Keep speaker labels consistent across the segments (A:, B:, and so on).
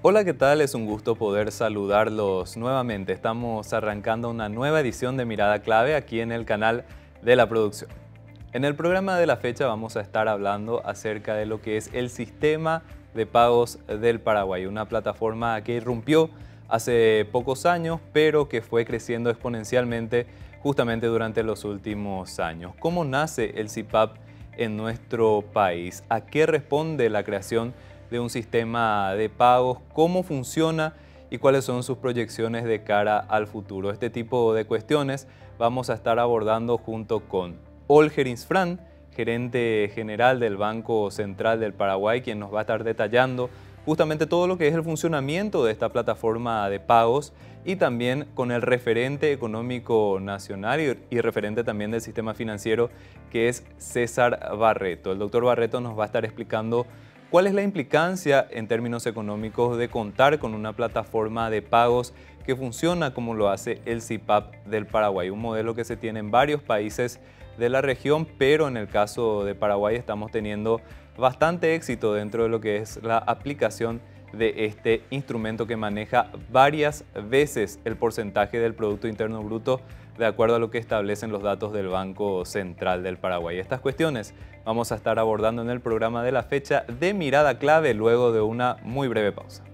A: Hola, ¿qué tal? Es un gusto poder saludarlos nuevamente. Estamos arrancando una nueva edición de Mirada Clave aquí en el canal de la producción. En el programa de la fecha vamos a estar hablando acerca de lo que es el sistema de pagos del Paraguay, una plataforma que irrumpió hace pocos años, pero que fue creciendo exponencialmente justamente durante los últimos años. ¿Cómo nace el SIPAP en nuestro país? ¿A qué responde la creación de un sistema de pagos? ¿Cómo funciona y cuáles son sus proyecciones de cara al futuro? Este tipo de cuestiones vamos a estar abordando junto con Holger Insfrán, gerente general del Banco Central del Paraguay, quien nos va a estar detallando justamente todo lo que es el funcionamiento de esta plataforma de pagos, y también con el referente económico nacional y referente también del sistema financiero, que es César Barreto. El doctor Barreto nos va a estar explicando cuál es la implicancia en términos económicos de contar con una plataforma de pagos que funciona como lo hace el SIPAP del Paraguay, un modelo que se tiene en varios países de la región, pero en el caso de Paraguay estamos teniendo bastante éxito dentro de lo que es la aplicación de este instrumento que maneja varias veces el porcentaje del Producto Interno Bruto de acuerdo a lo que establecen los datos del Banco Central del Paraguay. Estas cuestiones vamos a estar abordando en el programa de la fecha de Mirada Clave luego de una muy breve pausa.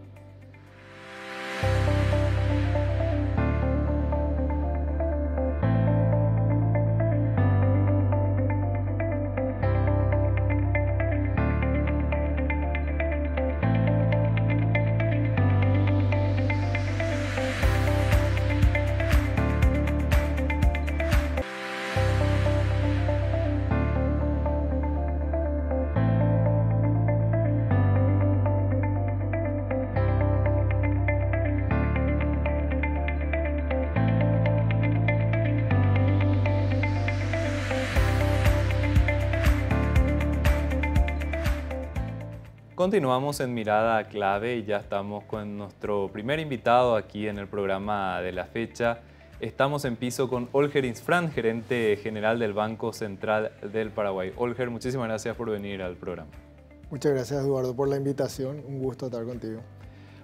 A: Continuamos en Mirada Clave y ya estamos con nuestro primer invitado aquí en el programa de la fecha. Estamos en piso con Holger Insfrán, gerente general del Banco Central del Paraguay. Holger, muchísimas gracias por venir al programa.
B: Muchas gracias, Eduardo, por la invitación. Un gusto estar contigo.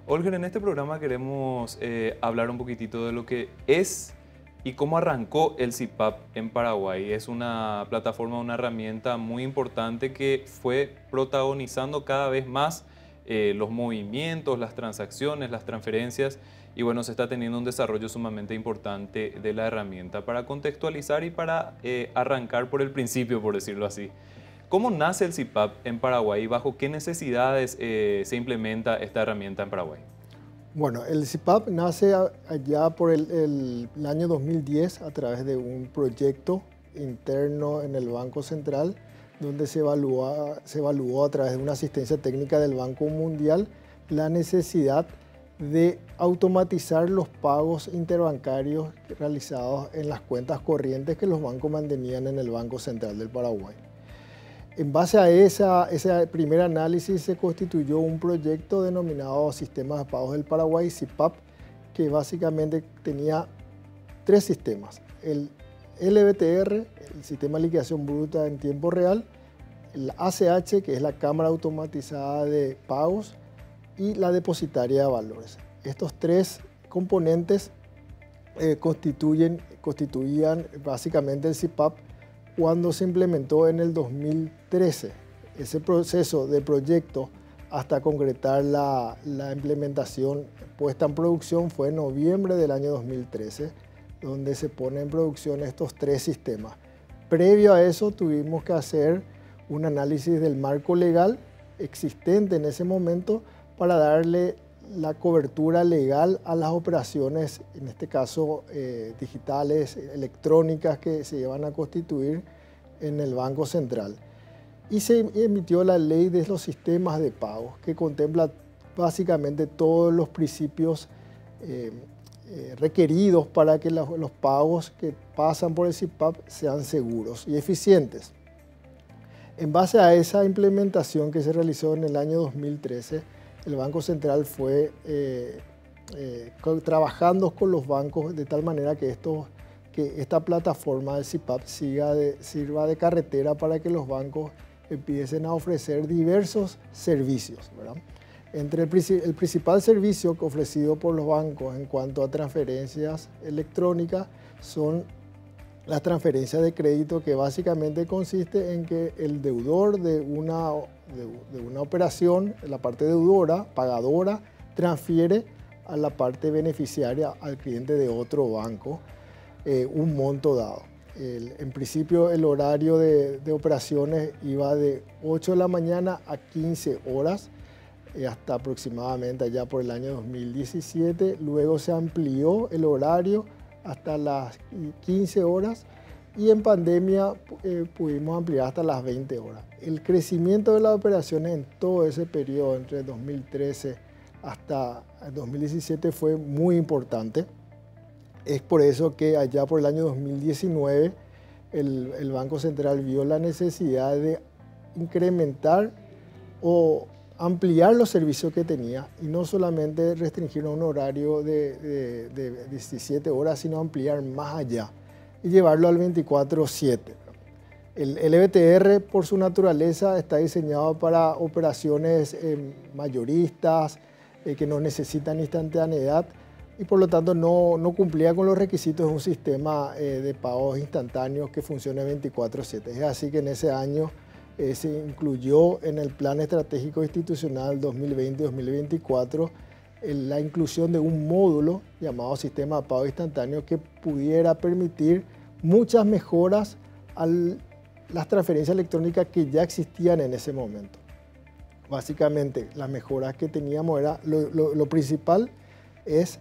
A: Holger, en este programa queremos hablar un poquitito de lo que es y cómo arrancó el SIPAP en Paraguay. Es una plataforma, una herramienta muy importante que fue protagonizando cada vez más los movimientos, las transacciones, las transferencias, y bueno, se está teniendo un desarrollo sumamente importante de la herramienta. Para contextualizar y para arrancar por el principio, por decirlo así, ¿cómo nace el SIPAP en Paraguay y bajo qué necesidades se implementa esta herramienta en Paraguay?
B: Bueno, el SIPAP nace allá por el año 2010 a través de un proyecto interno en el Banco Central, donde se evaluó a través de una asistencia técnica del Banco Mundial la necesidad de automatizar los pagos interbancarios realizados en las cuentas corrientes que los bancos mantenían en el Banco Central del Paraguay. En base a ese primer análisis se constituyó un proyecto denominado Sistema de Pagos del Paraguay, SIPAP, que básicamente tenía tres sistemas: el LBTR, el Sistema de Liquidación Bruta en Tiempo Real, el ACH, que es la Cámara Automatizada de Pagos, y la Depositaria de Valores. Estos tres componentes constituían básicamente el SIPAP cuando se implementó en el 2013. Ese proceso de proyecto hasta concretar la implementación puesta en producción fue en noviembre del año 2013, donde se ponen en producción estos tres sistemas. Previo a eso tuvimos que hacer un análisis del marco legal existente en ese momento para darle la cobertura legal a las operaciones, en este caso digitales, electrónicas, que se iban a constituir en el Banco Central. Y se emitió la ley de los sistemas de pagos, que contempla básicamente todos los principios requeridos para que los pagos que pasan por el SIPAP sean seguros y eficientes. En base a esa implementación que se realizó en el año 2013, el Banco Central fue trabajando con los bancos de tal manera que esta plataforma del SIPAP sirva de carretera para que los bancos empiecen a ofrecer diversos servicios, ¿verdad? El principal servicio ofrecido por los bancos en cuanto a transferencias electrónicas son las transferencias de crédito, que básicamente consiste en que el deudor de una operación, la parte deudora, pagadora, transfiere a la parte beneficiaria, al cliente de otro banco, un monto dado. En principio el horario de operaciones iba de 8 de la mañana a 15 horas, hasta aproximadamente allá por el año 2017. Luego se amplió el horario hasta las 15 horas y en pandemia pudimos ampliar hasta las 20 horas. El crecimiento de las operaciones en todo ese periodo, entre 2013 hasta 2017, fue muy importante. Es por eso que allá por el año 2019 el Banco Central vio la necesidad de incrementar o ampliar los servicios que tenía, y no solamente restringir a un horario de 17 horas, sino ampliar más allá y llevarlo al 24/7. El EBTR, por su naturaleza, está diseñado para operaciones mayoristas, que no necesitan instantaneidad, y por lo tanto no cumplía con los requisitos de un sistema de pagos instantáneos que funcione 24/7. Es así que en ese año se incluyó en el Plan Estratégico Institucional 2020-2024 la inclusión de un módulo llamado Sistema de Pago Instantáneo, que pudiera permitir muchas mejoras a las transferencias electrónicas que ya existían en ese momento. Básicamente, las mejoras que teníamos era, lo principal es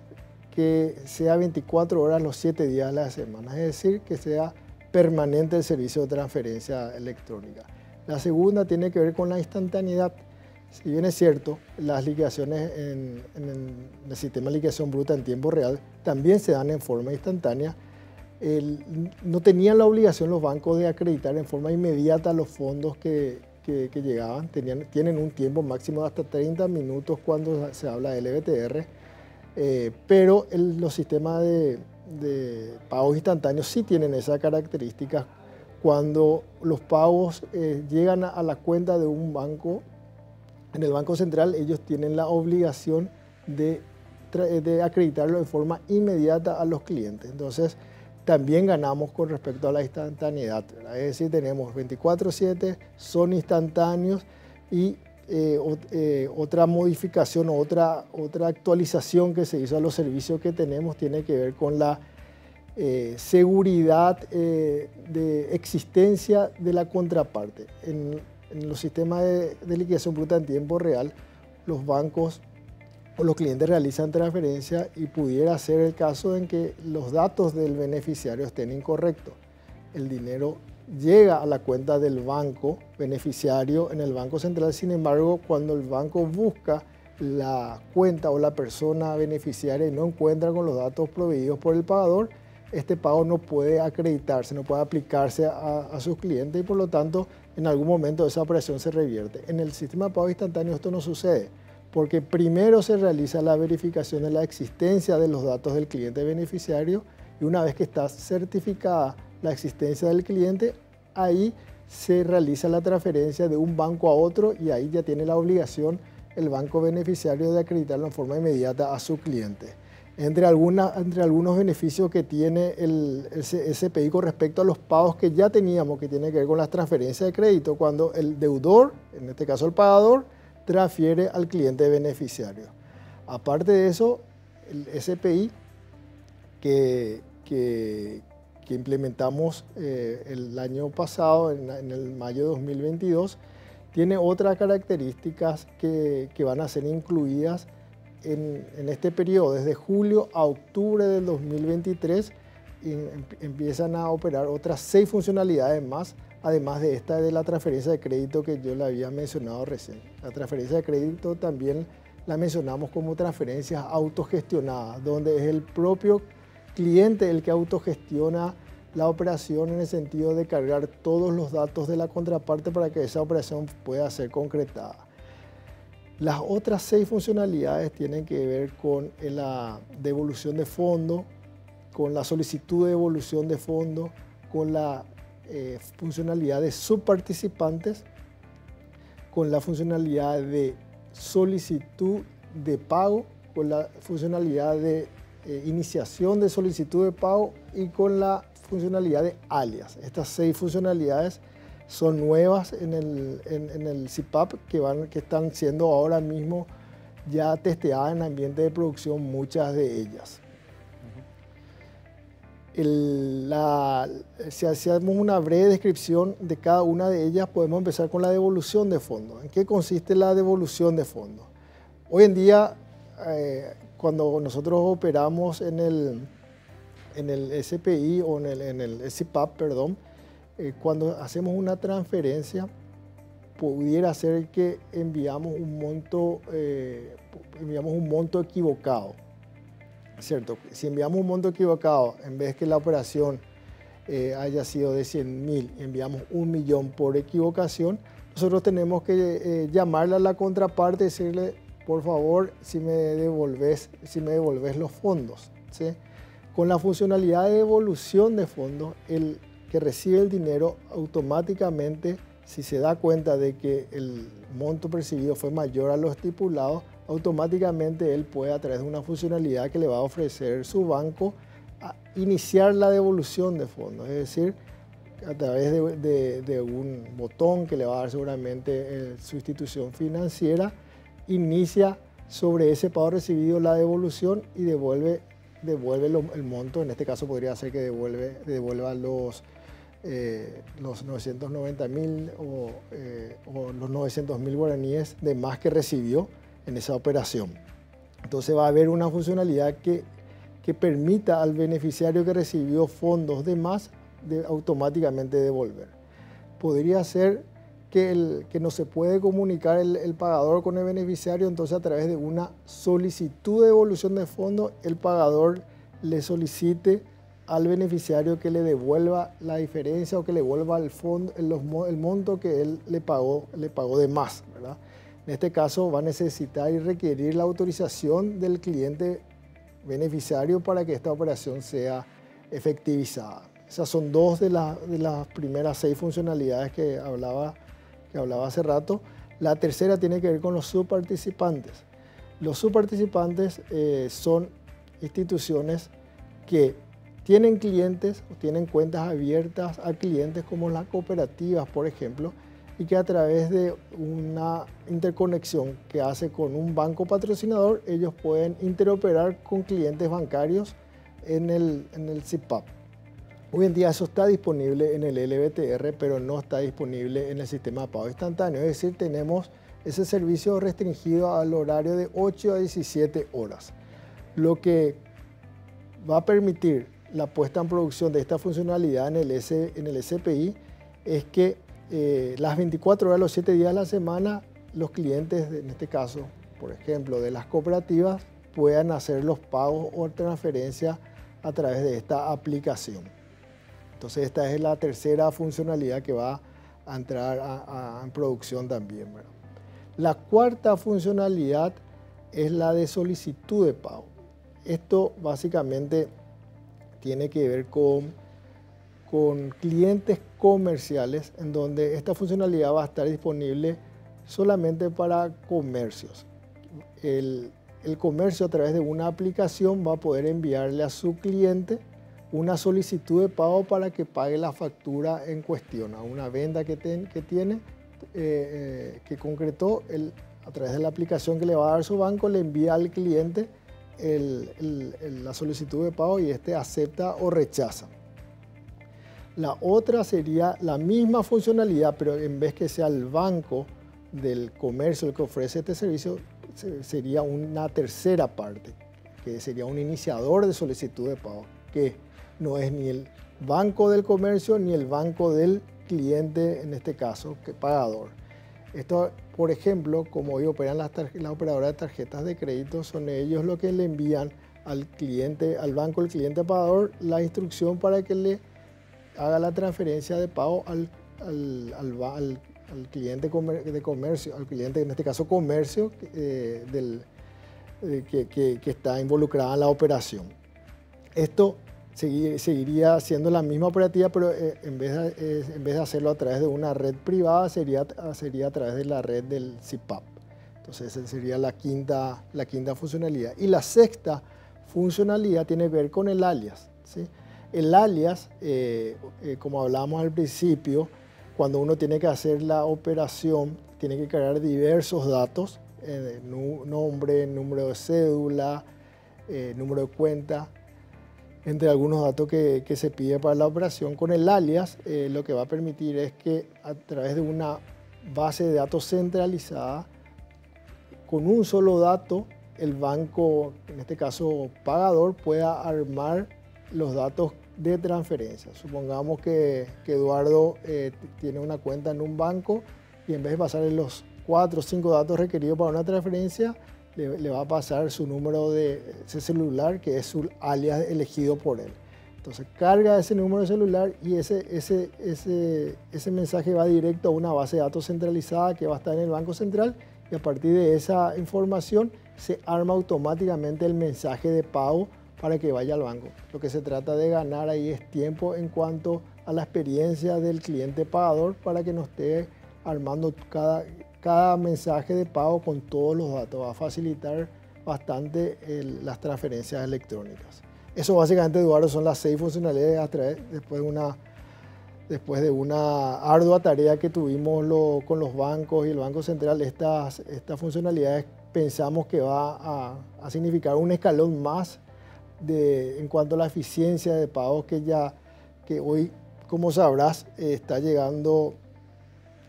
B: que sea 24 horas los 7 días de la semana, es decir, que sea permanente el servicio de transferencia electrónica. La segunda tiene que ver con la instantaneidad. Si bien es cierto, las liquidaciones en el sistema de liquidación bruta en tiempo real también se dan en forma instantánea, no tenían la obligación los bancos de acreditar en forma inmediata los fondos que llegaban. Tienen un tiempo máximo de hasta 30 minutos cuando se habla del EBTR, pero los sistemas de pagos instantáneos sí tienen esas características. Cuando los pagos llegan a la cuenta de un banco, en el Banco Central, ellos tienen la obligación de acreditarlo de forma inmediata a los clientes. Entonces, también ganamos con respecto a la instantaneidad, ¿verdad? Es decir, tenemos 24/7, son instantáneos, y otra modificación o otra actualización que se hizo a los servicios que tenemos tiene que ver con la seguridad de existencia de la contraparte. En los sistemas de liquidación bruta en tiempo real, los bancos o los clientes realizan transferencias y pudiera ser el caso en que los datos del beneficiario estén incorrectos. El dinero llega a la cuenta del banco beneficiario en el Banco Central. Sin embargo, cuando el banco busca la cuenta o la persona beneficiaria y no encuentra con los datos proveídos por el pagador, este pago no puede acreditarse, no puede aplicarse a sus clientes, y por lo tanto en algún momento esa operación se revierte. En el sistema de pago instantáneo esto no sucede, porque primero se realiza la verificación de la existencia de los datos del cliente beneficiario, y una vez que está certificada la existencia del cliente, ahí se realiza la transferencia de un banco a otro, y ahí ya tiene la obligación el banco beneficiario de acreditarlo en forma inmediata a su cliente. Entre algunos beneficios que tiene el SPI con respecto a los pagos que ya teníamos, que tiene que ver con las transferencias de crédito, cuando el deudor, en este caso el pagador, transfiere al cliente beneficiario. Aparte de eso, el SPI que implementamos el año pasado, en el mayo de 2022, tiene otras características que van a ser incluidas en este periodo. Desde julio a octubre del 2023 empiezan a operar otras 6 funcionalidades más, además de esta de la transferencia de crédito que yo le había mencionado recién. La transferencia de crédito también la mencionamos como transferencias autogestionadas, donde es el propio cliente el que autogestiona la operación, en el sentido de cargar todos los datos de la contraparte para que esa operación pueda ser concretada. Las otras 6 funcionalidades tienen que ver con la devolución de fondos, con la solicitud de devolución de fondos, con la funcionalidad de subparticipantes, con la funcionalidad de solicitud de pago, con la funcionalidad de iniciación de solicitud de pago y con la funcionalidad de alias. Estas 6 funcionalidades son nuevas en el CPAP que están siendo ahora mismo ya testeadas en ambiente de producción, muchas de ellas. Si hacemos una breve descripción de cada una de ellas, podemos empezar con la devolución de fondos. ¿En qué consiste la devolución de fondos? Hoy en día, cuando nosotros operamos en el SPI o en el CPAP, perdón, cuando hacemos una transferencia, pudiera ser que enviamos un monto equivocado. ¿Cierto? Si enviamos un monto equivocado, en vez que la operación haya sido de 100.000, enviamos 1 millón por equivocación, nosotros tenemos que llamarle a la contraparte y decirle, por favor, si me devolves los fondos, ¿sí? Con la funcionalidad de devolución de fondos, el que recibe el dinero automáticamente, si se da cuenta de que el monto percibido fue mayor a lo estipulado, automáticamente él puede, a través de una funcionalidad que le va a ofrecer su banco, iniciar la devolución de fondos. Es decir, a través de un botón que le va a dar seguramente su institución financiera, inicia sobre ese pago recibido la devolución y devuelve el monto. En este caso podría ser que devuelva los 990.000 o los 900.000 guaraníes de más que recibió en esa operación. Entonces va a haber una funcionalidad que permita al beneficiario que recibió fondos de más automáticamente devolver. Podría ser que no se puede comunicar el pagador con el beneficiario, entonces a través de una solicitud de devolución de fondos, el pagador le solicite al beneficiario que le devuelva la diferencia o que le devuelva el monto que él le pagó de más, ¿verdad? En este caso va a necesitar y requerir la autorización del cliente beneficiario para que esta operación sea efectivizada. Esas son 2 de las primeras 6 funcionalidades que hablaba hace rato. La tercera tiene que ver con los subparticipantes. Los subparticipantes son instituciones que tienen clientes o tienen cuentas abiertas a clientes como las cooperativas, por ejemplo, y que a través de una interconexión que hace con un banco patrocinador, ellos pueden interoperar con clientes bancarios en el CPAP. Hoy en día eso está disponible en el LBTR, pero no está disponible en el sistema de pago instantáneo. Es decir, tenemos ese servicio restringido al horario de 8 a 17 horas. Lo que va a permitir la puesta en producción de esta funcionalidad en el SPI es que las 24 horas, los 7 días de la semana, los clientes, en este caso, por ejemplo, de las cooperativas, puedan hacer los pagos o transferencias a través de esta aplicación. Entonces, esta es la tercera funcionalidad que va a entrar en producción también, ¿verdad? La cuarta funcionalidad es la de solicitud de pago. Esto básicamente tiene que ver con clientes comerciales, en donde esta funcionalidad va a estar disponible solamente para comercios. El comercio, a través de una aplicación, va a poder enviarle a su cliente una solicitud de pago para que pague la factura en cuestión, a una venta que tiene, que concretó. A través de la aplicación que le va a dar su banco, le envía al cliente la solicitud de pago y este acepta o rechaza. La otra sería la misma funcionalidad, pero en vez que sea el banco del comercio el que ofrece este servicio, sería una tercera parte, que sería un iniciador de solicitud de pago, que no es ni el banco del comercio ni el banco del cliente, en este caso, que pagador. Esto, por ejemplo, como hoy operan las operadoras de tarjetas de crédito, son ellos los que le envían al cliente, al banco, el cliente pagador, la instrucción para que le haga la transferencia de pago al cliente de comercio, al cliente, en este caso comercio, que está involucrado en la operación. Esto seguiría siendo la misma operativa, pero en vez de hacerlo a través de una red privada, sería a través de la red del CPAP. Entonces esa sería la quinta funcionalidad. Y la sexta funcionalidad tiene que ver con el alias, ¿sí? El alias, como hablábamos al principio, cuando uno tiene que hacer la operación, tiene que cargar diversos datos, nombre, número de cédula, número de cuenta, entre algunos datos que se pide para la operación. Con el alias, lo que va a permitir es que a través de una base de datos centralizada, con un solo dato, el banco, en este caso pagador, pueda armar los datos de transferencia. Supongamos que Eduardo tiene una cuenta en un banco y en vez de pasarle los 4 o 5 datos requeridos para una transferencia, le va a pasar su número de ese celular, que es su alias elegido por él. Entonces carga ese número de celular y ese mensaje va directo a una base de datos centralizada que va a estar en el Banco Central, y a partir de esa información se arma automáticamente el mensaje de pago para que vaya al banco. Lo que se trata de ganar ahí es tiempo en cuanto a la experiencia del cliente pagador, para que no esté armando cada mensaje de pago con todos los datos. Va a facilitar bastante las transferencias electrónicas. Eso básicamente, Eduardo, son las 6 funcionalidades a través, después de una ardua tarea que tuvimos con los bancos y el Banco Central. Estas funcionalidades pensamos que va a significar un escalón más en cuanto a la eficiencia de pagos, que hoy, como sabrás, está llegando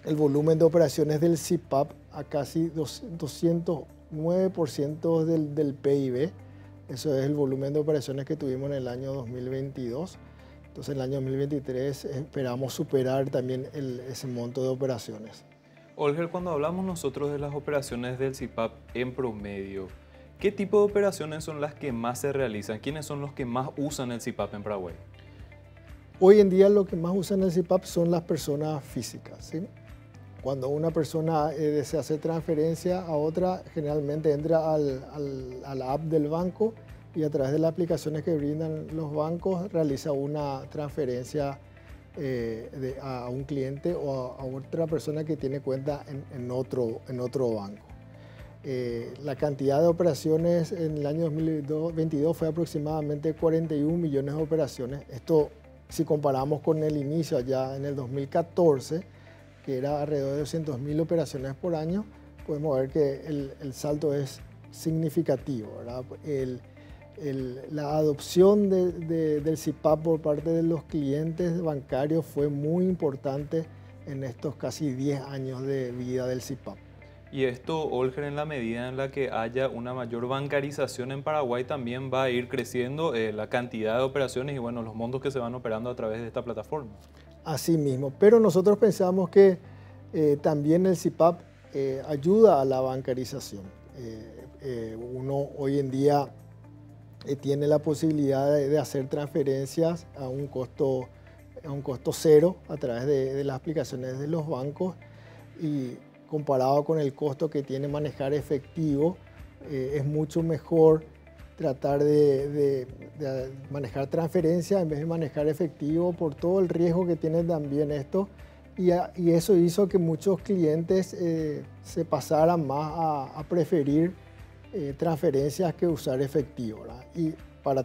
B: el volumen de operaciones del SIPAP a casi 209% del PIB. Eso es el volumen de operaciones que tuvimos en el año 2022. Entonces, en el año 2023 esperamos superar también ese monto de operaciones.
A: Olger, cuando hablamos nosotros de las operaciones del SIPAP en promedio, ¿qué tipo de operaciones son las que más se realizan? ¿Quiénes son los que más usan el SIPAP en Paraguay?
B: Hoy en día lo que más usan el SIPAP son las personas físicas, ¿sí? Cuando una persona desea hacer transferencia a otra, generalmente entra a la app del banco y a través de las aplicaciones que brindan los bancos realiza una transferencia a un cliente o a otra persona que tiene cuenta en otro banco. La cantidad de operaciones en el año 2022 fue aproximadamente 41 millones de operaciones. Esto, si comparamos con el inicio allá en el 2014, que era alrededor de 200.000 operaciones por año, podemos ver que el salto es significativo, ¿verdad? La adopción del SIPAP por parte de los clientes bancarios fue muy importante en estos casi 10 años de vida del SIPAP.
A: Y esto, Olger, en la medida en la que haya una mayor bancarización en Paraguay, también va a ir creciendo la cantidad de operaciones y bueno, los montos que se van operando a través de esta plataforma. Así
B: mismo, pero nosotros pensamos que también el SIPAP ayuda a la bancarización. Uno hoy en día tiene la posibilidad de hacer transferencias a un costo cero a través de las aplicaciones de los bancos, y comparado con el costo que tiene manejar efectivo, es mucho mejor tratar de manejar transferencias en vez de manejar efectivo, por todo el riesgo que tiene también esto, y eso hizo que muchos clientes se pasaran más a preferir transferencias que usar efectivo, ¿verdad? Y para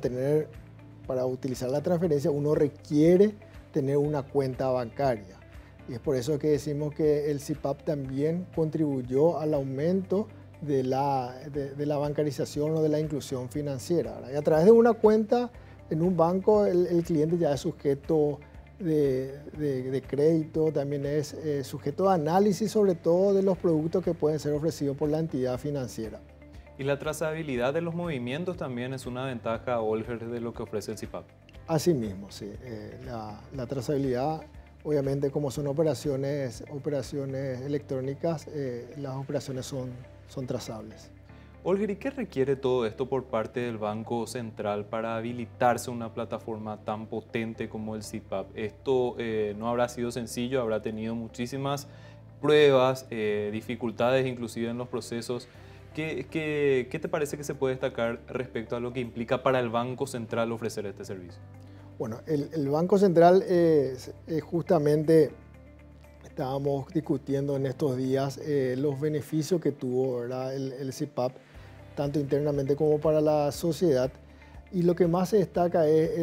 B: utilizar la transferencia uno requiere tener una cuenta bancaria, y es por eso que decimos que el SIPAP también contribuyó al aumento de la bancarización o de la inclusión financiera, ¿verdad? Y a través de una cuenta en un banco el cliente ya es sujeto de crédito, también es sujeto de análisis, sobre todo de los productos que pueden ser ofrecidos por la entidad financiera.
A: Y la trazabilidad de los movimientos también es una ventaja, Olger, de lo que ofrece el SIPAP.
B: Así mismo, sí. La trazabilidad, obviamente, como son operaciones electrónicas, las operaciones son trazables.
A: Olger, ¿y qué requiere todo esto por parte del Banco Central para habilitarse una plataforma tan potente como el SIPAP? Esto no habrá sido sencillo, habrá tenido muchísimas pruebas, dificultades inclusive en los procesos. ¿Qué te parece que se puede destacar respecto a lo que implica para el Banco Central ofrecer este servicio?
B: Bueno, el Banco Central justamente estábamos discutiendo en estos días los beneficios que tuvo, ¿verdad?, el CPAP, tanto internamente como para la sociedad. Y lo que más se destaca es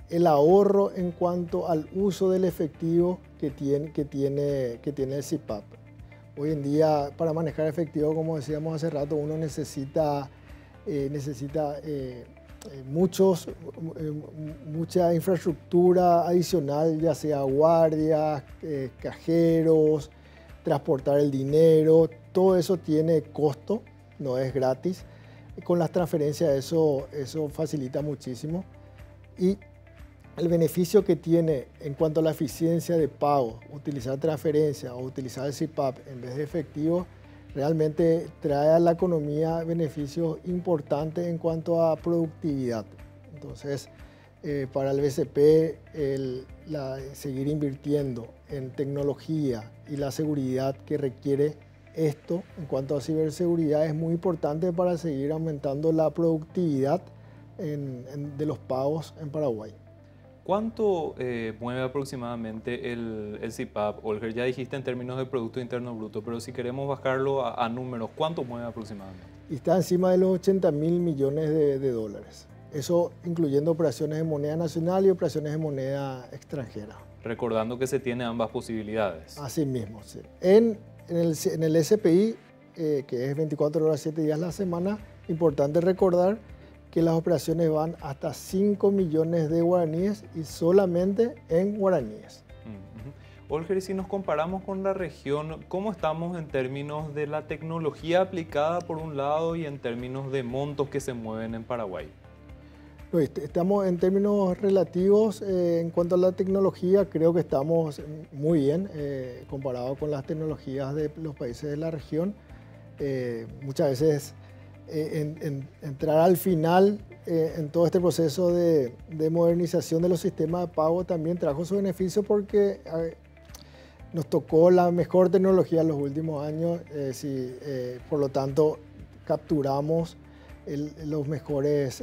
B: el ahorro en cuanto al uso del efectivo que tiene el CPAP. Hoy en día, para manejar efectivo, como decíamos hace rato, uno necesita mucha infraestructura adicional, ya sea guardias, cajeros, transportar el dinero. Todo eso tiene costo, no es gratis. Con las transferencias eso facilita muchísimo. Y el beneficio que tiene en cuanto a la eficiencia de pago, utilizar transferencia o utilizar el CPAP en vez de efectivo, realmente trae a la economía beneficios importantes en cuanto a productividad. Entonces, para el BCP, seguir invirtiendo en tecnología y la seguridad que requiere esto en cuanto a ciberseguridad es muy importante para seguir aumentando la productividad de los pagos en Paraguay.
A: ¿Cuánto mueve aproximadamente el CPAP, Olger? Ya dijiste en términos de Producto Interno Bruto, pero si queremos bajarlo a números, ¿cuánto mueve aproximadamente?
B: Y está encima de los 80.000 millones de dólares. Eso incluyendo operaciones de moneda nacional y operaciones de moneda extranjera.
A: Recordando que se tiene ambas posibilidades.
B: Así mismo, sí. En el SPI, que es 24 horas, 7 días a la semana, importante recordar que las operaciones van hasta 5 millones de guaraníes y solamente en guaraníes.
A: Olger, si nos comparamos con la región, ¿cómo estamos en términos de la tecnología aplicada por un lado y en términos de montos que se mueven en Paraguay?
B: Estamos en términos relativos, en cuanto a la tecnología, creo que estamos muy bien comparado con las tecnologías de los países de la región. Muchas veces entrar al final en todo este proceso de modernización de los sistemas de pago también trajo su beneficio porque nos tocó la mejor tecnología en los últimos años, por lo tanto capturamos los mejores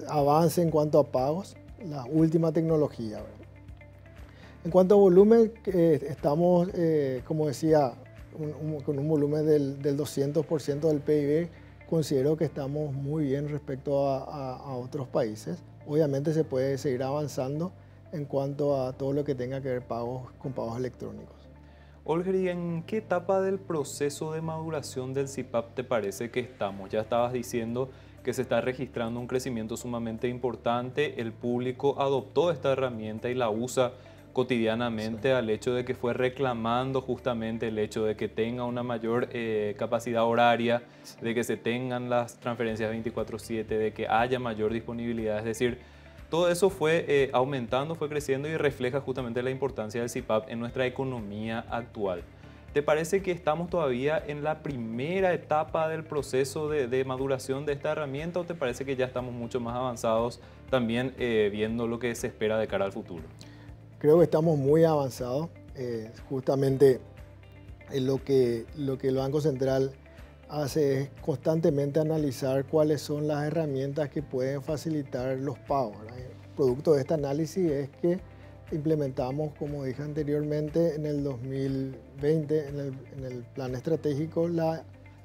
B: avances en cuanto a pagos, la última tecnología, ¿verdad? En cuanto a volumen, estamos, como decía, con un volumen del 200% del PIB. Considero que estamos muy bien respecto a otros países. Obviamente se puede seguir avanzando en cuanto a todo lo que tenga que ver con pagos electrónicos.
A: Olger, ¿y en qué etapa del proceso de maduración del CPAP te parece que estamos? Ya estabas diciendo que se está registrando un crecimiento sumamente importante, el público adoptó esta herramienta y la usa cotidianamente, sí, al hecho de que fue reclamando justamente el hecho de que tenga una mayor capacidad horaria, sí, de que se tengan las transferencias 24/7, de que haya mayor disponibilidad, es decir, todo eso fue aumentando, fue creciendo y refleja justamente la importancia del CPAP en nuestra economía actual. ¿Te parece que estamos todavía en la primera etapa del proceso de maduración de esta herramienta o te parece que ya estamos mucho más avanzados también viendo lo que se espera de cara al futuro?
B: Creo que estamos muy avanzados. Justamente lo que el Banco Central hace es constantemente analizar cuáles son las herramientas que pueden facilitar los pagos, ¿verdad? Producto de este análisis es que implementamos, como dije anteriormente, en el 2020, en el plan estratégico,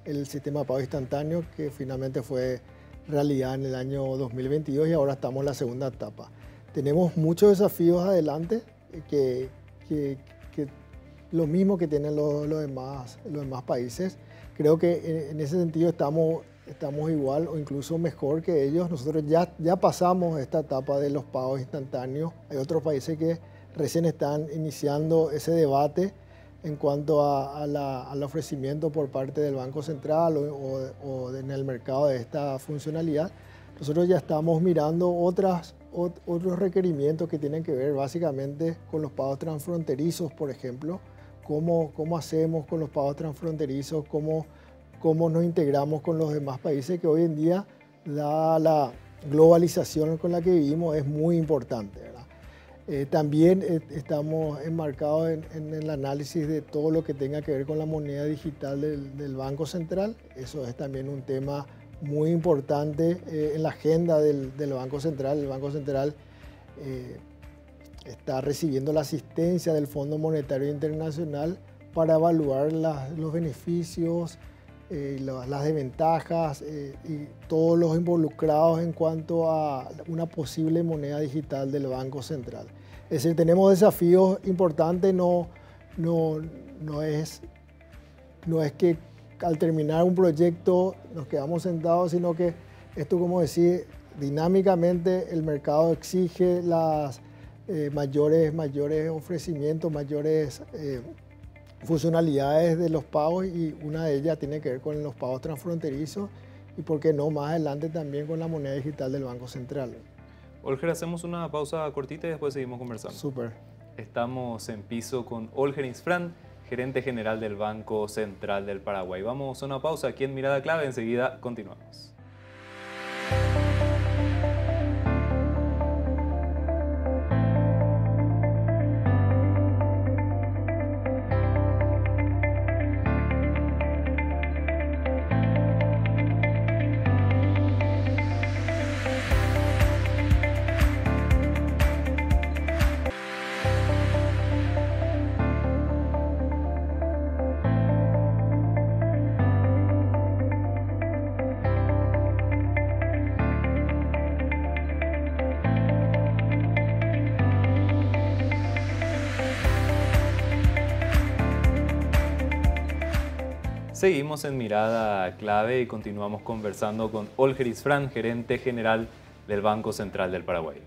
B: el sistema de pago instantáneo, que finalmente fue realidad en el año 2022 y ahora estamos en la segunda etapa. Tenemos muchos desafíos adelante, que lo mismo que tienen los demás países. Creo que en ese sentido estamos igual o incluso mejor que ellos. Nosotros ya pasamos esta etapa de los pagos instantáneos. Hay otros países que recién están iniciando ese debate en cuanto al ofrecimiento por parte del Banco Central o en el mercado de esta funcionalidad. Nosotros ya estamos mirando otros requerimientos que tienen que ver básicamente con los pagos transfronterizos, por ejemplo. ¿Cómo hacemos con los pagos transfronterizos? ¿Cómo nos integramos con los demás países? Que hoy en día la globalización con la que vivimos es muy importante, ¿verdad? También estamos enmarcados en el análisis de todo lo que tenga que ver con la moneda digital del Banco Central. Eso es también un tema muy importante en la agenda del Banco Central. El Banco Central está recibiendo la asistencia del Fondo Monetario Internacional para evaluar los beneficios, las desventajas y todos los involucrados en cuanto a una posible moneda digital del Banco Central. Es decir, tenemos desafíos importantes, no es que al terminar un proyecto nos quedamos sentados, sino que esto, como decía, dinámicamente el mercado exige las mayores ofrecimientos, mayores funcionalidades de los pagos, y una de ellas tiene que ver con los pagos transfronterizos y, por qué no, más adelante también con la moneda digital del Banco Central.
A: Olger, hacemos una pausa cortita y después seguimos conversando.
B: Súper.
A: Estamos en piso con Olger Isfrán, gerente general del Banco Central del Paraguay. Vamos a una pausa aquí en Mirada Clave, enseguida continuamos. Seguimos en Mirada Clave y continuamos conversando con Olger Isfrán, gerente general del Banco Central del Paraguay.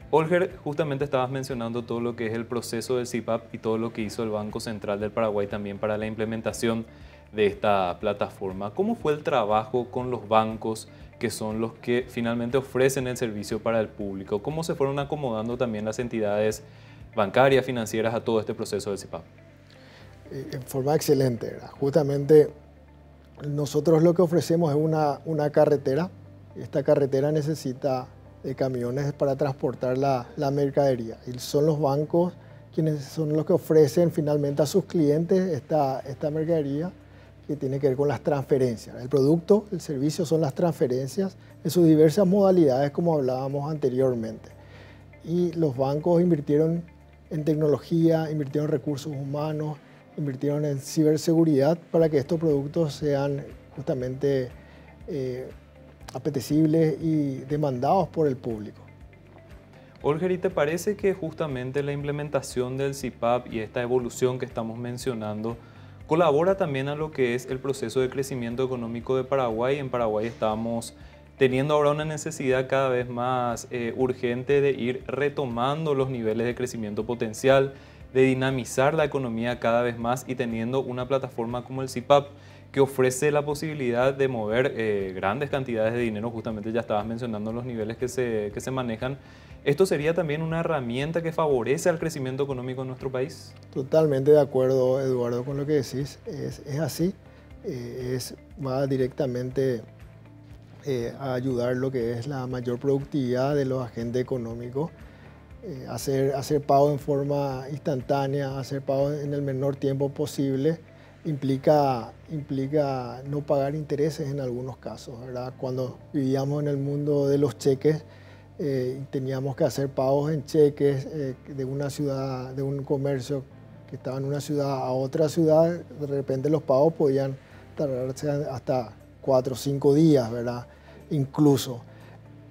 A: Olger, justamente estabas mencionando todo lo que es el proceso del CIPAP y todo lo que hizo el Banco Central del Paraguay también para la implementación de esta plataforma. ¿Cómo fue el trabajo con los bancos, que son los que finalmente ofrecen el servicio para el público? ¿Cómo se fueron acomodando también las entidades bancarias, financieras a todo este proceso del CIPAP?
B: En forma excelente, ¿verdad? Justamente nosotros lo que ofrecemos es una carretera. Esta carretera necesita de camiones para transportar la mercadería, y son los bancos quienes son los que ofrecen finalmente a sus clientes esta mercadería, que tiene que ver con las transferencias. El producto, el servicio son las transferencias en sus diversas modalidades, como hablábamos anteriormente. Y los bancos invirtieron en tecnología, invirtieron en recursos humanos, invirtieron en ciberseguridad para que estos productos sean justamente apetecibles y demandados por el público.
A: Olger, ¿y te parece que justamente la implementación del CIPAP y esta evolución que estamos mencionando colabora también a lo que es el proceso de crecimiento económico de Paraguay? En Paraguay estamos teniendo ahora una necesidad cada vez más urgente de ir retomando los niveles de crecimiento potencial, de dinamizar la economía cada vez más, y teniendo una plataforma como el CIPAP que ofrece la posibilidad de mover grandes cantidades de dinero. Justamente ya estabas mencionando los niveles que se manejan. ¿Esto sería también una herramienta que favorece al crecimiento económico en nuestro país?
B: Totalmente de acuerdo, Eduardo, con lo que decís. Es así. Va directamente a ayudar lo que es la mayor productividad de los agentes económicos. Hacer pago en forma instantánea, hacer pago en el menor tiempo posible, implica no pagar intereses en algunos casos, ¿verdad? Cuando vivíamos en el mundo de los cheques, teníamos que hacer pagos en cheques de una ciudad, de un comercio que estaba en una ciudad a otra ciudad. De repente los pagos podían tardarse hasta 4 o 5 días, ¿verdad? Incluso.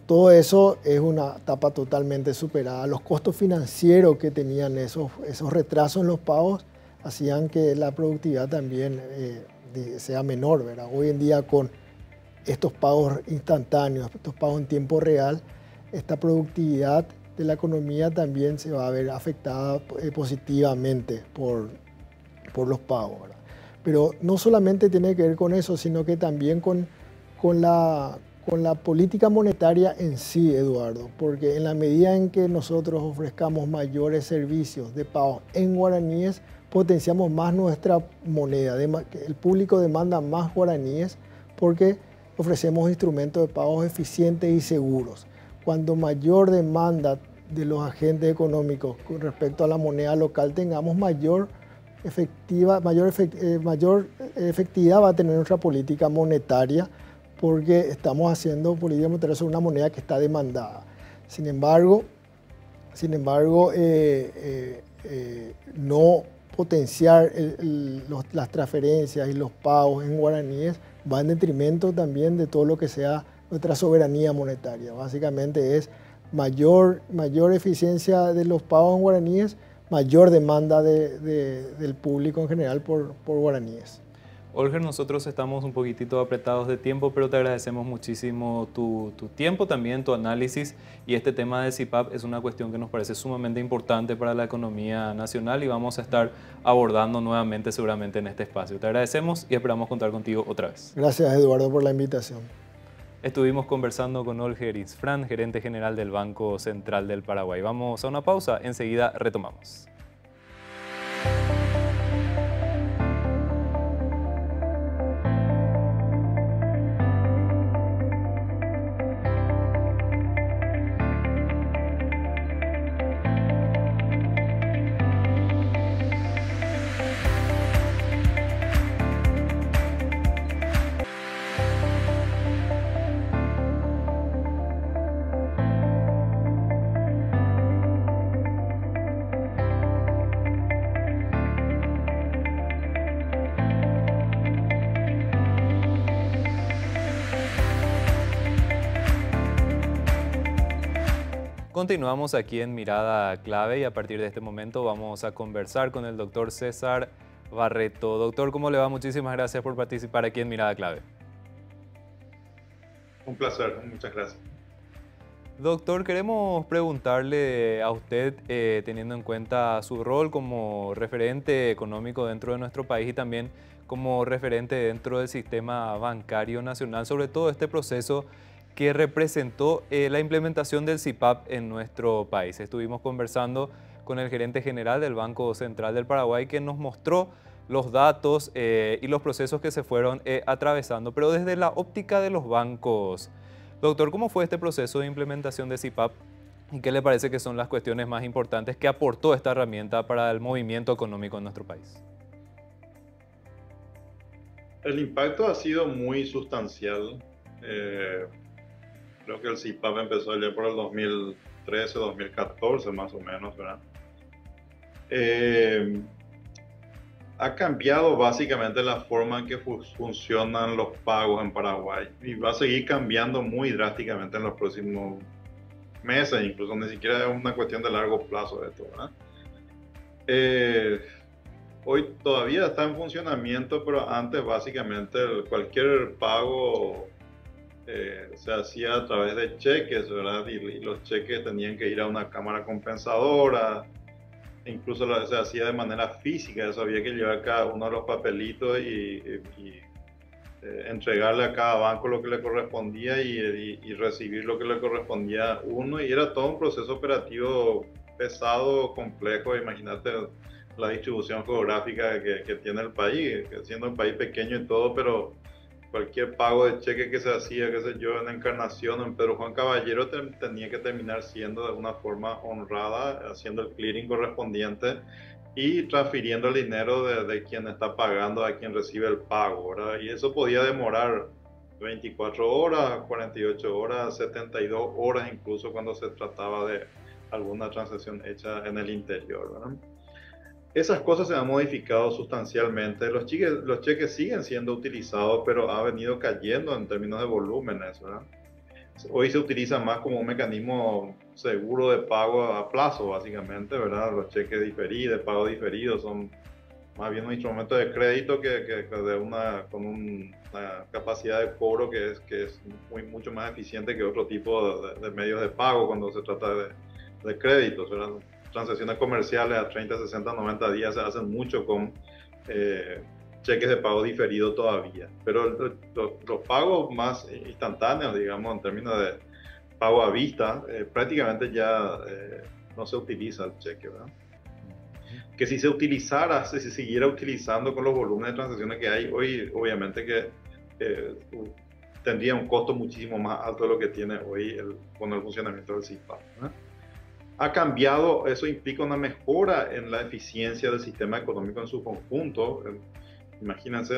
B: Todo eso es una etapa totalmente superada. Los costos financieros que tenían esos retrasos en los pagos hacían que la productividad también sea menor, ¿verdad? Hoy en día, con estos pagos instantáneos, estos pagos en tiempo real, esta productividad de la economía también se va a ver afectada positivamente por los pagos, ¿verdad? Pero no solamente tiene que ver con eso, sino que también con la política monetaria en sí, Eduardo, porque en la medida en que nosotros ofrezcamos mayores servicios de pago en guaraníes, potenciamos más nuestra moneda. El público demanda más guaraníes porque ofrecemos instrumentos de pagos eficientes y seguros. Cuando mayor demanda de los agentes económicos con respecto a la moneda local tengamos, mayor efectividad va a tener nuestra política monetaria, porque estamos haciendo política monetaria sobre una moneda que está demandada. Sin embargo, Sin embargo, no potenciar las transferencias y los pagos en guaraníes va en detrimento también de todo lo que sea nuestra soberanía monetaria. Básicamente es mayor eficiencia de los pagos en guaraníes, mayor demanda del público en general por guaraníes.
A: Olger, nosotros estamos un poquitito apretados de tiempo, pero te agradecemos muchísimo tu tiempo, también tu análisis, y este tema del CIPAP es una cuestión que nos parece sumamente importante para la economía nacional y vamos a estar abordando nuevamente seguramente en este espacio. Te agradecemos y esperamos contar contigo otra vez.
B: Gracias, Eduardo, por la invitación.
A: Estuvimos conversando con Olger Isfrán, gerente general del Banco Central del Paraguay. Vamos a una pausa, enseguida retomamos. Continuamos aquí en Mirada Clave y a partir de este momento vamos a conversar con el doctor César Barreto. Doctor, ¿cómo le va? Muchísimas gracias por participar aquí en Mirada Clave.
C: Un placer, muchas gracias.
A: Doctor, queremos preguntarle a usted, teniendo en cuenta su rol como referente económico dentro de nuestro país y también como referente dentro del sistema bancario nacional, sobre todo este proceso que representó la implementación del CIPAP en nuestro país. Estuvimos conversando con el gerente general del Banco Central del Paraguay que nos mostró los datos y los procesos que se fueron atravesando, pero desde la óptica de los bancos. Doctor, ¿cómo fue este proceso de implementación de CIPAP y qué le parece que son las cuestiones más importantes que aportó esta herramienta para el movimiento económico en nuestro país?
C: El impacto ha sido muy sustancial. Creo que el CIPAP empezó allá por el 2013, 2014 más o menos, ¿verdad? Ha cambiado básicamente la forma en que funcionan los pagos en Paraguay y va a seguir cambiando muy drásticamente en los próximos meses, incluso ni siquiera es una cuestión de largo plazo de esto, ¿verdad? Hoy todavía está en funcionamiento, pero antes básicamente cualquier pago se hacía a través de cheques, ¿verdad? Y los cheques tenían que ir a una cámara compensadora, incluso se hacía de manera física, eso había que llevar cada uno de los papelitos y entregarle a cada banco lo que le correspondía y recibir lo que le correspondía a uno, y era todo un proceso operativo pesado, complejo. Imagínate la distribución geográfica que tiene el país, que siendo un país pequeño y todo, pero cualquier pago de cheque que se hacía, qué sé yo, en Encarnación o en Pedro Juan Caballero tenía que terminar siendo de una forma honrada, haciendo el clearing correspondiente y transfiriendo el dinero de quien está pagando a quien recibe el pago, ¿verdad? Y eso podía demorar 24 horas, 48 horas, 72 horas, incluso cuando se trataba de alguna transacción hecha en el interior, ¿verdad? Esas cosas se han modificado sustancialmente. Los cheques siguen siendo utilizados, pero ha venido cayendo en términos de volúmenes, ¿verdad? Hoy se utiliza más como un mecanismo seguro de pago a plazo, básicamente, ¿verdad? Los cheques diferidos, pago diferido, son más bien un instrumento de crédito con una capacidad de cobro que es mucho más eficiente que otro tipo de medios de pago cuando se trata de créditos, ¿verdad? Transacciones comerciales a 30, 60, 90 días se hacen mucho con cheques de pago diferido todavía. Pero los pagos más instantáneos, digamos, en términos de pago a vista, prácticamente ya no se utiliza el cheque, ¿verdad? Que si se utilizara, si se siguiera utilizando con los volúmenes de transacciones que hay hoy, obviamente que tendría un costo muchísimo más alto de lo que tiene hoy con el funcionamiento del CIPAP, ¿verdad? Ha cambiado, eso implica una mejora en la eficiencia del sistema económico en su conjunto. Imagínense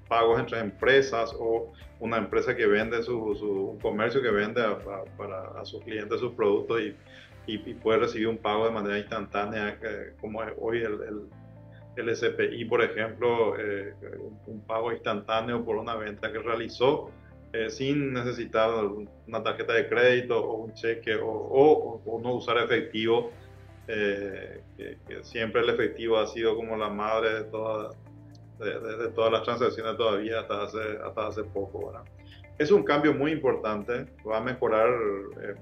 C: pagos entre empresas o una empresa que vende un comercio que vende a sus clientes sus productos y y puede recibir un pago de manera instantánea, como es hoy el SPI, por ejemplo, un pago instantáneo por una venta que realizó sin necesitar una tarjeta de crédito o un cheque o no usar efectivo, que siempre el efectivo ha sido como la madre de todas las transacciones todavía hasta hace poco, ¿verdad? Es un cambio muy importante, va a mejorar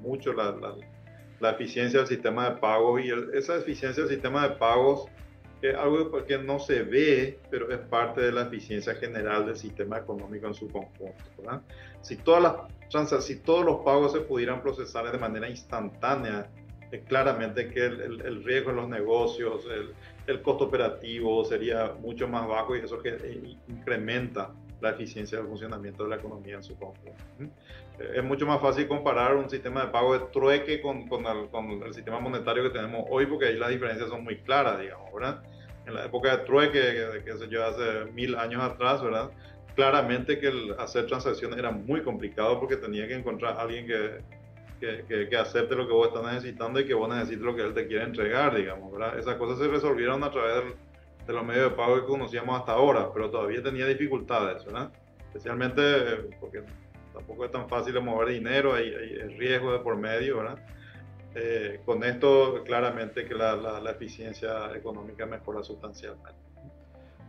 C: mucho la eficiencia del sistema de pagos y esa eficiencia del sistema de pagos es algo que no se ve, pero es parte de la eficiencia general del sistema económico en su conjunto, ¿verdad? Si si todos los pagos se pudieran procesar de manera instantánea, claramente que el riesgo en los negocios, el costo operativo sería mucho más bajo y eso incrementa la eficiencia del funcionamiento de la economía en su conjunto. Es mucho más fácil comparar un sistema de pago de trueque con el sistema monetario que tenemos hoy, porque ahí las diferencias son muy claras, digamos, ¿verdad? En la época de trueque, que se lleva hace 1000 años atrás, ¿verdad? Claramente que hacer transacciones era muy complicado porque tenía que encontrar a alguien que acepte lo que vos estás necesitando y que vos necesites lo que él te quiere entregar, digamos, ¿verdad? Esas cosas se resolvieron a través de los medios de pago que conocíamos hasta ahora, pero todavía tenía dificultades, ¿verdad? Especialmente porque tampoco es tan fácil de mover dinero, hay riesgo de por medio, ¿verdad? Con esto claramente que la eficiencia económica mejora sustancialmente.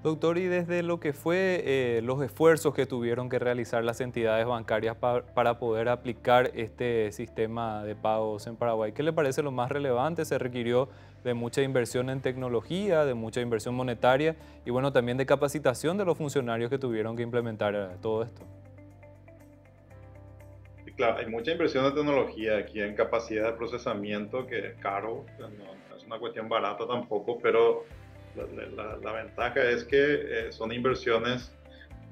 A: Doctor, y desde lo que fue los esfuerzos que tuvieron que realizar las entidades bancarias para poder aplicar este sistema de pagos en Paraguay, ¿qué le parece lo más relevante? Se requirió de mucha inversión en tecnología, de mucha inversión monetaria y bueno, también de capacitación de los funcionarios que tuvieron que implementar todo esto.
C: Y claro, hay mucha inversión en tecnología aquí, en capacidad de procesamiento, que es caro, no es una cuestión barata tampoco, pero la ventaja es que son inversiones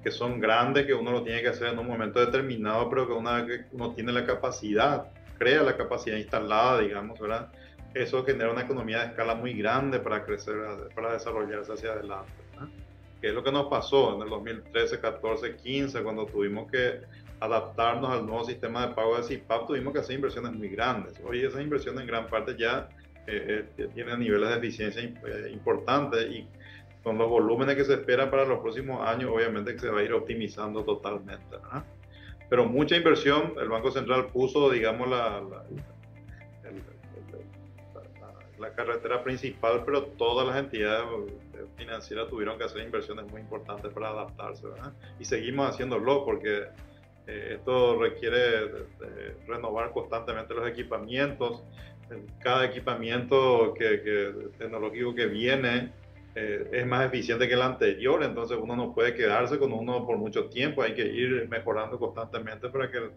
C: que son grandes, que uno lo tiene que hacer en un momento determinado, pero que una vez que uno tiene la capacidad, crea la capacidad instalada, digamos, ¿verdad? Eso genera una economía de escala muy grande para crecer, para desarrollarse hacia adelante, ¿verdad? Que es lo que nos pasó en el 2013, 14, 15, cuando tuvimos que adaptarnos al nuevo sistema de pago de CIPAP, tuvimos que hacer inversiones muy grandes. Hoy esas inversiones en gran parte ya tienen niveles de eficiencia importantes y con los volúmenes que se esperan para los próximos años, obviamente que se va a ir optimizando totalmente, ¿verdad? Pero mucha inversión, el Banco Central puso, digamos, la carretera principal, pero todas las entidades financieras tuvieron que hacer inversiones muy importantes para adaptarse, ¿verdad? Y seguimos haciéndolo porque esto requiere renovar constantemente los equipamientos. Cada equipamiento tecnológico que viene es más eficiente que el anterior, entonces uno no puede quedarse con uno por mucho tiempo, hay que ir mejorando constantemente para que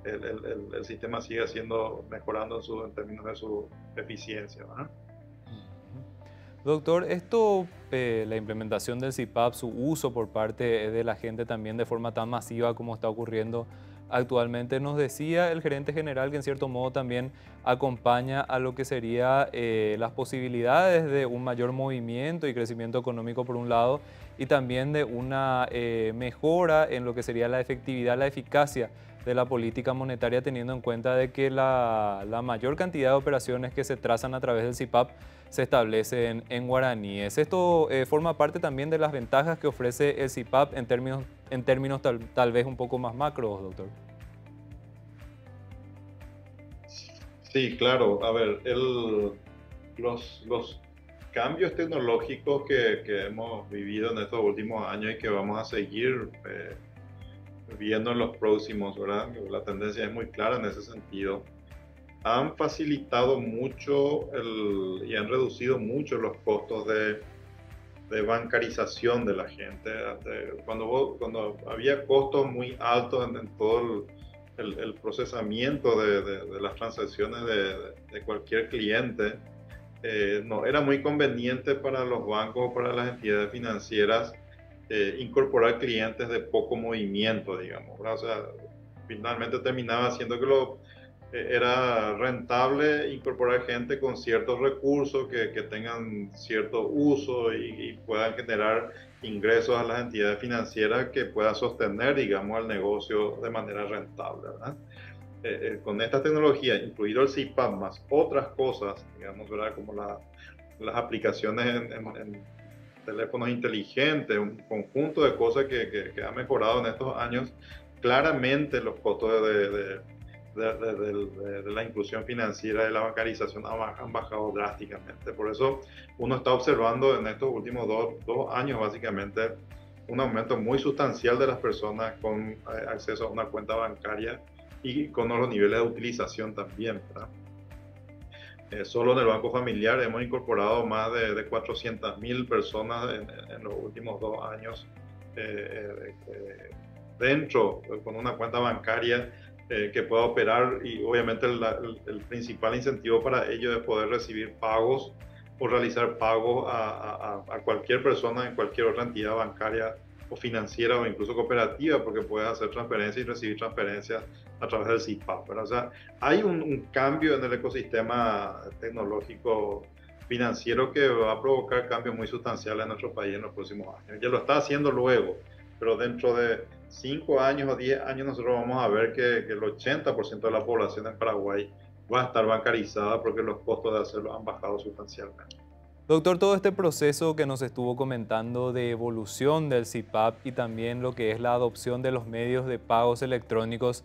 C: el sistema siga mejorando en términos de su eficiencia, ¿verdad?
A: Doctor, esto, la implementación del CIPAP, su uso por parte de la gente también de forma tan masiva como está ocurriendo actualmente, nos decía el gerente general que en cierto modo también acompaña a lo que sería las posibilidades de un mayor movimiento y crecimiento económico por un lado y también de una mejora en lo que sería la efectividad, la eficacia de la política monetaria, teniendo en cuenta de que la mayor cantidad de operaciones que se trazan a través del CIPAP se establecen en guaraníes. Esto forma parte también de las ventajas que ofrece el CIPAP en términos tal vez un poco más macros, doctor.
C: Sí, claro. A ver, los cambios tecnológicos que hemos vivido en estos últimos años y que vamos a seguir viendo en los próximos, ¿verdad? La tendencia es muy clara en ese sentido. Han facilitado mucho y han reducido mucho los costos de bancarización de la gente. Cuando había costos muy altos en todo el procesamiento de las transacciones de cualquier cliente, no era muy conveniente para los bancos o para las entidades financieras incorporar clientes de poco movimiento, digamos, ¿verdad? O sea, finalmente terminaba siendo que era rentable incorporar gente con ciertos recursos que tengan cierto uso y puedan generar ingresos a las entidades financieras que puedan sostener, digamos, el negocio de manera rentable, ¿verdad? con esta tecnología, incluido el CPAP más otras cosas, digamos, ¿verdad? Como las aplicaciones en teléfonos inteligentes, un conjunto de cosas que ha mejorado en estos años, claramente los costos de la inclusión financiera, de la bancarización han bajado drásticamente. Por eso uno está observando en estos últimos dos años básicamente un aumento muy sustancial de las personas con acceso a una cuenta bancaria y con los niveles de utilización también, ¿verdad? Solo en el Banco Familiar hemos incorporado más de 400.000 personas en los últimos 2 años dentro, con una cuenta bancaria que pueda operar, y obviamente el principal incentivo para ello es poder recibir pagos o realizar pagos a cualquier persona en cualquier otra entidad bancaria o financiera o incluso cooperativa, porque puedes hacer transferencias y recibir transferencias a través del CPAP, ¿verdad? O sea, hay un cambio en el ecosistema tecnológico financiero que va a provocar cambios muy sustanciales en nuestro país en los próximos años. Ya lo está haciendo luego, pero dentro de 5 años o 10 años nosotros vamos a ver que el 80% de la población en Paraguay va a estar bancarizada porque los costos de hacerlo han bajado sustancialmente.
A: Doctor, todo este proceso que nos estuvo comentando de evolución del CPAP y también lo que es la adopción de los medios de pagos electrónicos,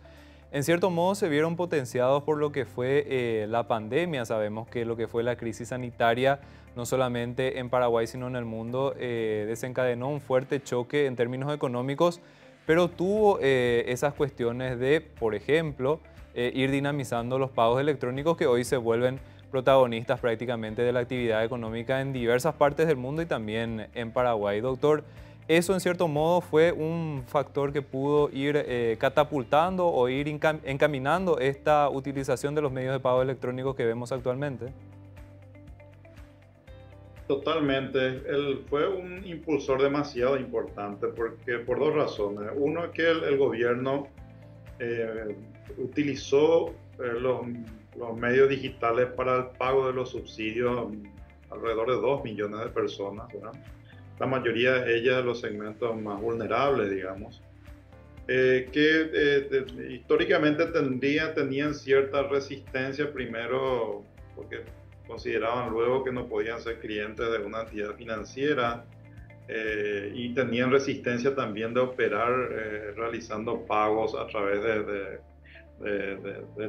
A: en cierto modo se vieron potenciados por lo que fue la pandemia. Sabemos que lo que fue la crisis sanitaria, no solamente en Paraguay, sino en el mundo, desencadenó un fuerte choque en términos económicos, pero tuvo esas cuestiones de, por ejemplo, ir dinamizando los pagos electrónicos que hoy se vuelven protagonistas prácticamente de la actividad económica en diversas partes del mundo y también en Paraguay. Doctor, ¿eso en cierto modo fue un factor que pudo ir catapultando o ir encaminando esta utilización de los medios de pago electrónicos que vemos actualmente?
C: Totalmente, él fue un impulsor demasiado importante porque por dos razones. Uno es que el gobierno utilizó los medios digitales para el pago de los subsidios alrededor de 2 millones de personas, ¿verdad? La mayoría de ellas de los segmentos más vulnerables, digamos, históricamente tenían cierta resistencia, primero porque consideraban luego que no podían ser clientes de una entidad financiera, y tenían resistencia también de operar realizando pagos a través de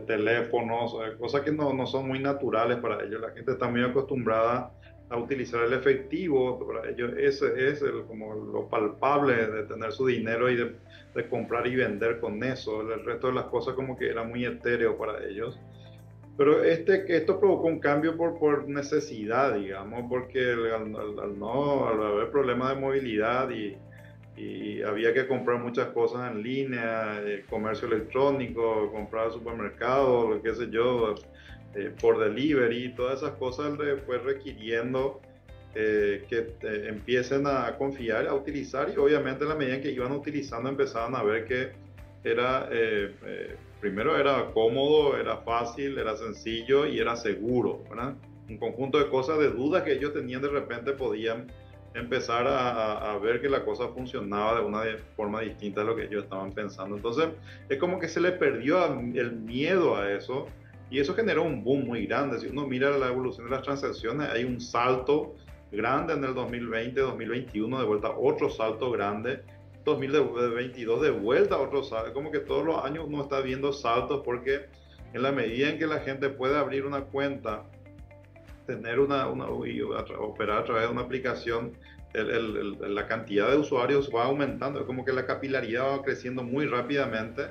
C: teléfonos, cosas que no son muy naturales para ellos. La gente está muy acostumbrada a utilizar el efectivo. Para ellos ese es como lo palpable de tener su dinero y de comprar y vender con eso. El resto de las cosas como que era muy etéreo para ellos. Pero esto provocó un cambio por necesidad, digamos, porque al haber problemas de movilidad y había que comprar muchas cosas en línea, comercio electrónico, comprar al supermercado, qué sé yo, por delivery, todas esas cosas fue requiriendo que empiecen a confiar, a utilizar, y obviamente en la medida en que iban utilizando empezaban a ver que era, primero era cómodo, era fácil, era sencillo y era seguro, ¿verdad? Un conjunto de cosas, de dudas que ellos tenían, de repente podían empezar a ver que la cosa funcionaba de una forma distinta a lo que ellos estaban pensando. Entonces es como que se le perdió el miedo a eso, y eso generó un boom muy grande. Si uno mira la evolución de las transacciones, hay un salto grande en el 2020, 2021, de vuelta otro salto grande, 2022 de vuelta otro salto. Como que todos los años uno está viendo saltos, porque en la medida en que la gente puede abrir una cuenta, tener y operar a través de una aplicación, la cantidad de usuarios va aumentando. Es como que la capilaridad va creciendo muy rápidamente,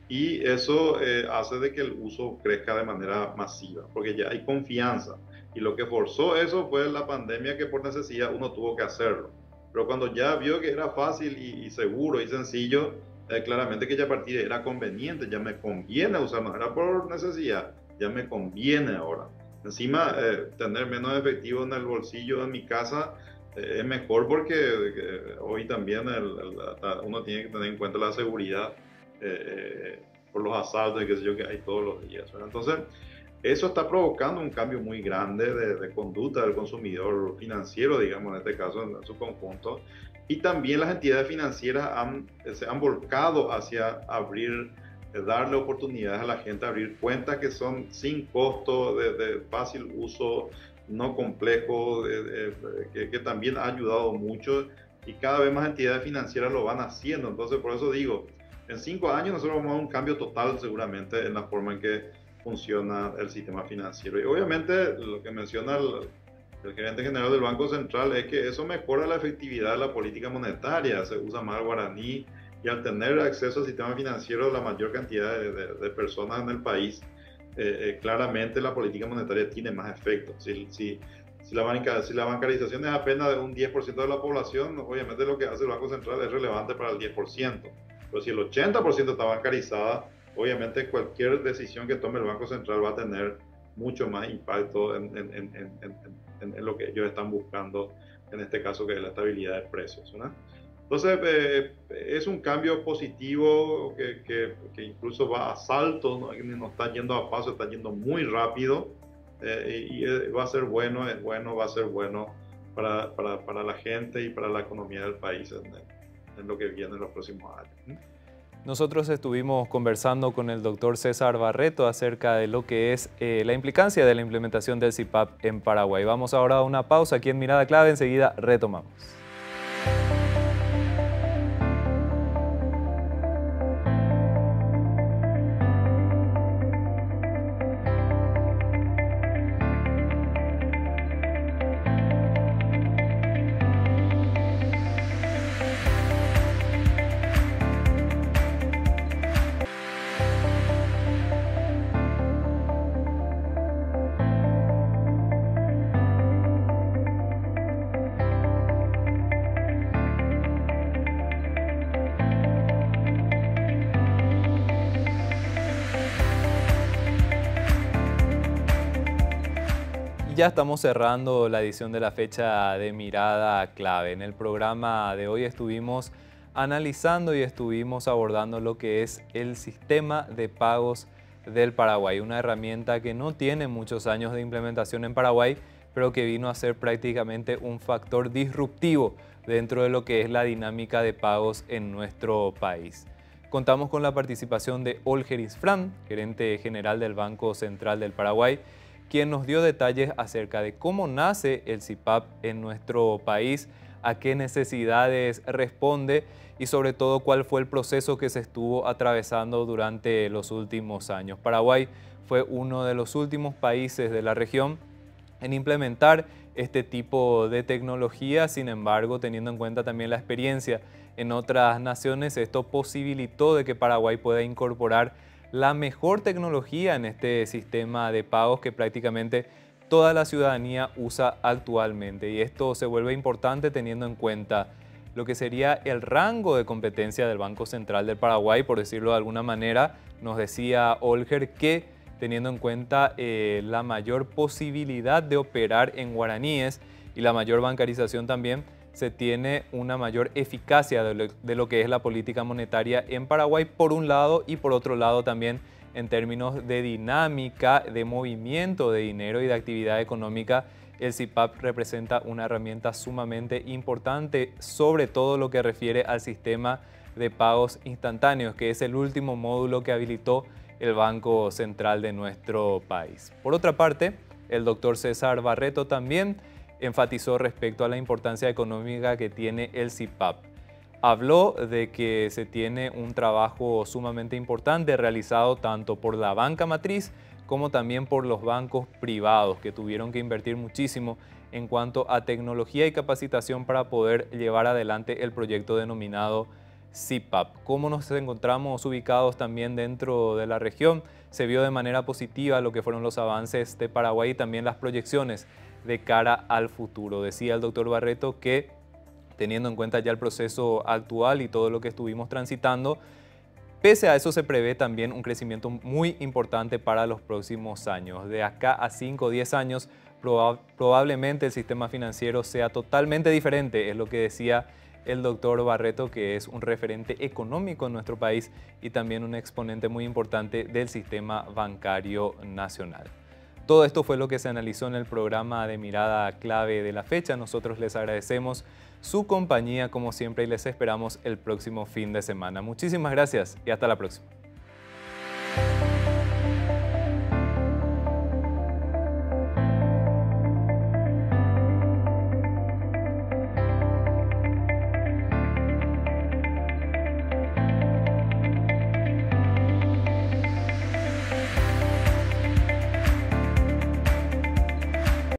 C: y eso hace de que el uso crezca de manera masiva, porque ya hay confianza. Y lo que forzó eso fue la pandemia, que por necesidad uno tuvo que hacerlo. Pero cuando ya vio que era fácil y seguro y sencillo, claramente que ya a partir era conveniente, ya me conviene usarlo, no era por necesidad, ya me conviene ahora. Encima, tener menos efectivo en el bolsillo en mi casa es mejor, porque hoy también uno tiene que tener en cuenta la seguridad por los asaltos y qué sé yo que hay todos los días, ¿verdad? Entonces, eso está provocando un cambio muy grande de conducta del consumidor financiero, digamos, en este caso, en su conjunto. Y también las entidades financieras se han volcado hacia abrir darle oportunidades a la gente a abrir cuentas que son sin costo, de fácil uso, no complejo, que también ha ayudado mucho, y cada vez más entidades financieras lo van haciendo. Entonces, por eso digo, en 5 años nosotros vamos a un cambio total seguramente en la forma en que funciona el sistema financiero. Y obviamente lo que menciona el gerente general del Banco Central es que eso mejora la efectividad de la política monetaria, se usa más el guaraní, y al tener acceso al sistema financiero la mayor cantidad de personas en el país, claramente la política monetaria tiene más efecto. Si la bancarización es apenas de un 10% de la población, obviamente lo que hace el Banco Central es relevante para el 10%. Pero si el 80% está bancarizada, obviamente cualquier decisión que tome el Banco Central va a tener mucho más impacto en lo que ellos están buscando, en este caso, que es la estabilidad de precios, ¿no? Entonces, es un cambio positivo que incluso va a saltos, no está yendo a paso, está yendo muy rápido, y va a ser bueno, va a ser bueno para la gente y para la economía del país en lo que viene en los próximos años.
A: Nosotros estuvimos conversando con el doctor César Barreto acerca de lo que es la implicancia de la implementación del CIPAP en Paraguay. Vamos ahora a una pausa aquí en Mirada Clave, enseguida retomamos. Ya estamos cerrando la edición de la fecha de Mirada Clave. En el programa de hoy estuvimos analizando y estuvimos abordando lo que es el sistema de pagos del Paraguay, una herramienta que no tiene muchos años de implementación en Paraguay, pero que vino a ser prácticamente un factor disruptivo dentro de lo que es la dinámica de pagos en nuestro país. Contamos con la participación de Olger Isfrán, gerente general del Banco Central del Paraguay, quien nos dio detalles acerca de cómo nace el CIPAP en nuestro país, a qué necesidades responde y sobre todo cuál fue el proceso que se estuvo atravesando durante los últimos años. Paraguay fue uno de los últimos países de la región en implementar este tipo de tecnología. Sin embargo, teniendo en cuenta también la experiencia en otras naciones, esto posibilitó de que Paraguay pueda incorporar la mejor tecnología en este sistema de pagos que prácticamente toda la ciudadanía usa actualmente. Y esto se vuelve importante teniendo en cuenta lo que sería el rango de competencia del Banco Central del Paraguay, por decirlo de alguna manera. Nos decía Olger que teniendo en cuenta la mayor posibilidad de operar en guaraníes y la mayor bancarización también, se tiene una mayor eficacia de lo que es la política monetaria en Paraguay, por un lado, y por otro lado también en términos de dinámica, de movimiento de dinero y de actividad económica. El CIPAP representa una herramienta sumamente importante, sobre todo lo que refiere al sistema de pagos instantáneos, que es el último módulo que habilitó el Banco Central de nuestro país. Por otra parte, el doctor César Barreto también enfatizó respecto a la importancia económica que tiene el CIPAP. Habló de que se tiene un trabajo sumamente importante realizado tanto por la banca matriz como también por los bancos privados, que tuvieron que invertir muchísimo en cuanto a tecnología y capacitación para poder llevar adelante el proyecto denominado CIPAP. Cómo nos encontramos ubicados también dentro de la región, se vio de manera positiva lo que fueron los avances de Paraguay y también las proyecciones de cara al futuro. Decía el doctor Barreto que, teniendo en cuenta ya el proceso actual y todo lo que estuvimos transitando, pese a eso se prevé también un crecimiento muy importante para los próximos años. De acá a 5 o 10 años, probablemente el sistema financiero sea totalmente diferente, es lo que decía el doctor Barreto, que es un referente económico en nuestro país y también un exponente muy importante del sistema bancario nacional. Todo esto fue lo que se analizó en el programa de Mirada Clave de la fecha. Nosotros les agradecemos su compañía como siempre y les esperamos el próximo fin de semana. Muchísimas gracias y hasta la próxima.